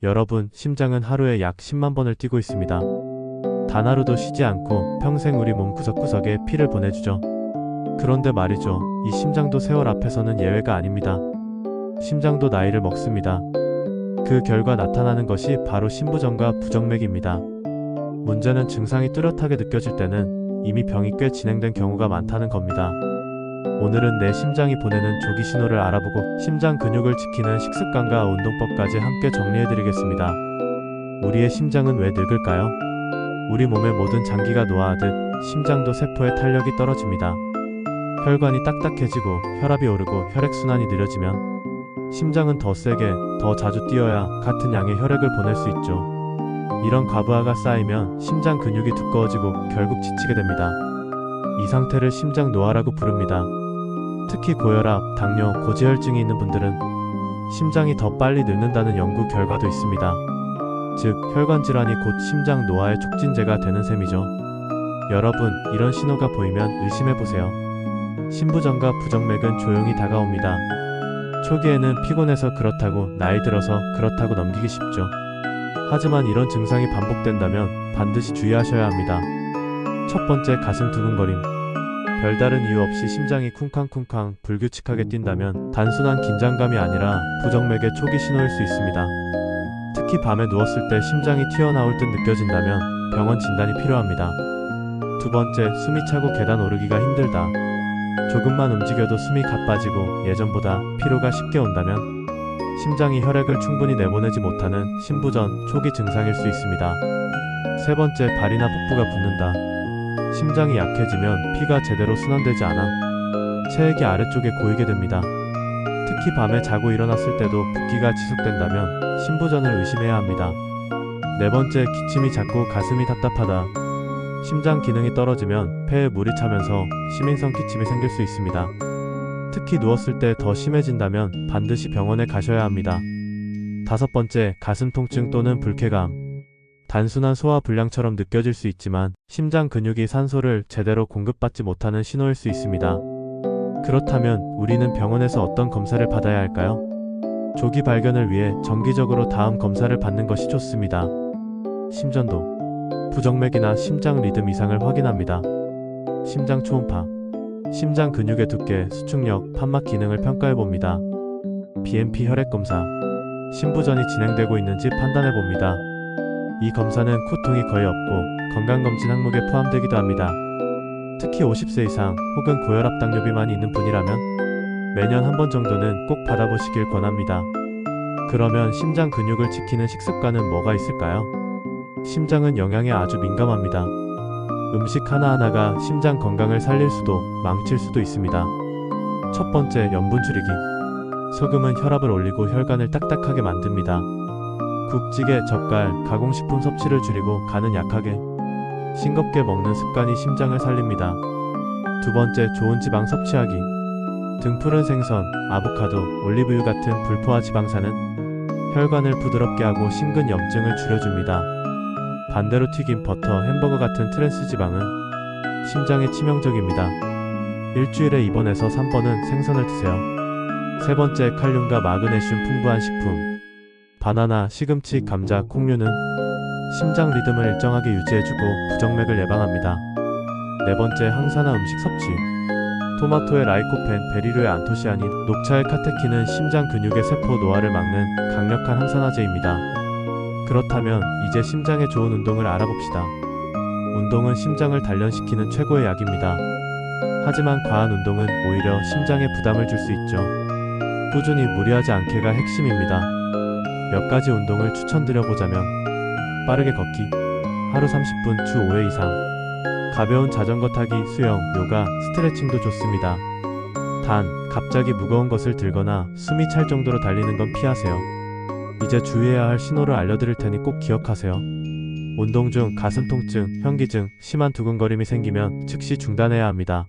여러분, 심장은 하루에 약 10만 번을 뛰고 있습니다. 단 하루도 쉬지 않고 평생 우리 몸 구석구석에 피를 보내주죠. 그런데 말이죠. 이 심장도 세월 앞에서는 예외가 아닙니다. 심장도 나이를 먹습니다. 그 결과 나타나는 것이 바로 심부전과 부정맥입니다. 문제는 증상이 뚜렷하게 느껴질 때는 이미 병이 꽤 진행된 경우가 많다는 겁니다. 오늘은 내 심장이 보내는 조기 신호를 알아보고 심장 근육을 지키는 식습관과 운동법까지 함께 정리해드리겠습니다. 우리의 심장은 왜 늙을까요? 우리 몸의 모든 장기가 노화하듯 심장도 세포의 탄력이 떨어집니다. 혈관이 딱딱해지고 혈압이 오르고 혈액순환이 느려지면 심장은 더 세게, 더 자주 뛰어야 같은 양의 혈액을 보낼 수 있죠. 이런 과부하가 쌓이면 심장 근육이 두꺼워지고 결국 지치게 됩니다. 이 상태를 심장 노화라고 부릅니다. 특히 고혈압, 당뇨, 고지혈증이 있는 분들은 심장이 더 빨리 늙는다는 연구 결과도 있습니다. 즉, 혈관 질환이 곧 심장 노화의 촉진제가 되는 셈이죠. 여러분, 이런 신호가 보이면 의심해보세요. 심부전과 부정맥은 조용히 다가옵니다. 초기에는 피곤해서 그렇다고, 나이 들어서 그렇다고 넘기기 쉽죠. 하지만 이런 증상이 반복된다면 반드시 주의하셔야 합니다. 첫 번째, 가슴 두근거림. 별다른 이유 없이 심장이 쿵쾅쿵쾅 불규칙하게 뛴다면 단순한 긴장감이 아니라 부정맥의 초기 신호일 수 있습니다. 특히 밤에 누웠을 때 심장이 튀어나올 듯 느껴진다면 병원 진단이 필요합니다. 두 번째, 숨이 차고 계단 오르기가 힘들다. 조금만 움직여도 숨이 가빠지고 예전보다 피로가 쉽게 온다면 심장이 혈액을 충분히 내보내지 못하는 심부전 초기 증상일 수 있습니다. 세 번째, 발이나 복부가 붓는다. 심장이 약해지면 피가 제대로 순환되지 않아 체액이 아래쪽에 고이게 됩니다. 특히 밤에 자고 일어났을 때도 붓기가 지속된다면 심부전을 의심해야 합니다. 네 번째, 기침이 잦고 가슴이 답답하다. 심장 기능이 떨어지면 폐에 물이 차면서 심인성 기침이 생길 수 있습니다. 특히 누웠을 때 더 심해진다면 반드시 병원에 가셔야 합니다. 다섯 번째, 가슴 통증 또는 불쾌감. 단순한 소화 불량처럼 느껴질 수 있지만 심장 근육이 산소를 제대로 공급받지 못하는 신호일 수 있습니다. 그렇다면 우리는 병원에서 어떤 검사를 받아야 할까요? 조기 발견을 위해 정기적으로 다음 검사를 받는 것이 좋습니다. 심전도, 부정맥이나 심장 리듬 이상을 확인합니다. 심장 초음파, 심장 근육의 두께, 수축력, 판막 기능을 평가해봅니다. BMP 혈액검사, 심부전이 진행되고 있는지 판단해봅니다. 이 검사는 코통이 거의 없고 건강검진 항목에 포함되기도 합니다. 특히 50세 이상 혹은 고혈압 당뇨비만이 있는 분이라면 매년 한 번 정도는 꼭 받아보시길 권합니다. 그러면 심장 근육을 지키는 식습관은 뭐가 있을까요? 심장은 영양에 아주 민감합니다. 음식 하나하나가 심장 건강을 살릴 수도 망칠 수도 있습니다. 첫 번째, 염분 줄이기. 소금은 혈압을 올리고 혈관을 딱딱하게 만듭니다. 국찌개, 젓갈, 가공식품 섭취를 줄이고 간은 약하게, 싱겁게 먹는 습관이 심장을 살립니다. 두 번째, 좋은 지방 섭취하기. 등푸른 생선, 아보카도, 올리브유 같은 불포화 지방산은 혈관을 부드럽게 하고 심근 염증을 줄여줍니다. 반대로 튀김, 버터, 햄버거 같은 트랜스 지방은 심장에 치명적입니다. 일주일에 2번에서 3번은 생선을 드세요. 세 번째, 칼륨과 마그네슘 풍부한 식품. 바나나, 시금치, 감자, 콩류는 심장 리듬을 일정하게 유지해주고 부정맥을 예방합니다. 네 번째, 항산화 음식 섭취. 토마토의 라이코펜, 베리류의 안토시아닌, 녹차의 카테킨은 심장 근육의 세포 노화를 막는 강력한 항산화제입니다. 그렇다면 이제 심장에 좋은 운동을 알아봅시다. 운동은 심장을 단련시키는 최고의 약입니다. 하지만 과한 운동은 오히려 심장에 부담을 줄 수 있죠. 꾸준히 무리하지 않게가 핵심입니다. 몇 가지 운동을 추천드려보자면 빠르게 걷기, 하루 30분 주 5회 이상, 가벼운 자전거 타기, 수영, 요가, 스트레칭도 좋습니다. 단, 갑자기 무거운 것을 들거나 숨이 찰 정도로 달리는 건 피하세요. 이제 주의해야 할 신호를 알려드릴 테니 꼭 기억하세요. 운동 중 가슴 통증, 현기증, 심한 두근거림이 생기면 즉시 중단해야 합니다.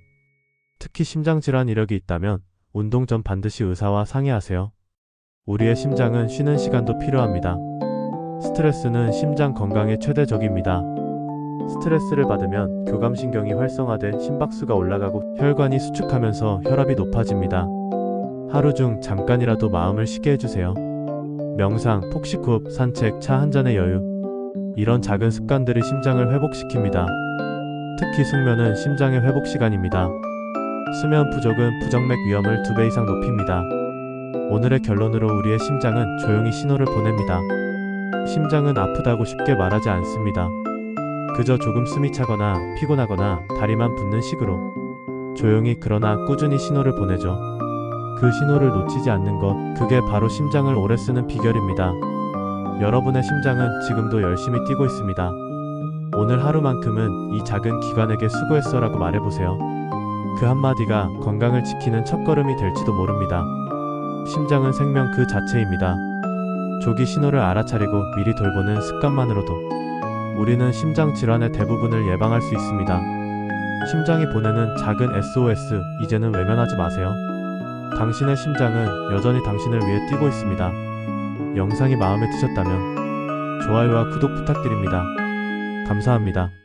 특히 심장질환 이력이 있다면 운동 전 반드시 의사와 상의하세요. 우리의 심장은 쉬는 시간도 필요합니다. 스트레스는 심장 건강에 최대적입니다. 스트레스를 받으면 교감신경이 활성화돼 심박수가 올라가고 혈관이 수축하면서 혈압이 높아집니다. 하루 중 잠깐이라도 마음을 쉬게 해주세요. 명상, 폭식호흡, 산책, 차 한 잔의 여유. 이런 작은 습관들이 심장을 회복시킵니다. 특히 숙면은 심장의 회복 시간입니다. 수면 부족은 부정맥 위험을 2배 이상 높입니다. 오늘의 결론으로 우리의 심장은 조용히 신호를 보냅니다. 심장은 아프다고 쉽게 말하지 않습니다. 그저 조금 숨이 차거나 피곤하거나 다리만 붓는 식으로 조용히 그러나 꾸준히 신호를 보내죠. 그 신호를 놓치지 않는 것, 그게 바로 심장을 오래 쓰는 비결입니다. 여러분의 심장은 지금도 열심히 뛰고 있습니다. 오늘 하루만큼은 이 작은 기관에게 수고했어라고 말해보세요. 그 한마디가 건강을 지키는 첫걸음이 될지도 모릅니다. 심장은 생명 그 자체입니다. 조기 신호를 알아차리고 미리 돌보는 습관만으로도 우리는 심장 질환의 대부분을 예방할 수 있습니다. 심장이 보내는 작은 SOS, 이제는 외면하지 마세요. 당신의 심장은 여전히 당신을 위해 뛰고 있습니다. 영상이 마음에 드셨다면 좋아요와 구독 부탁드립니다. 감사합니다.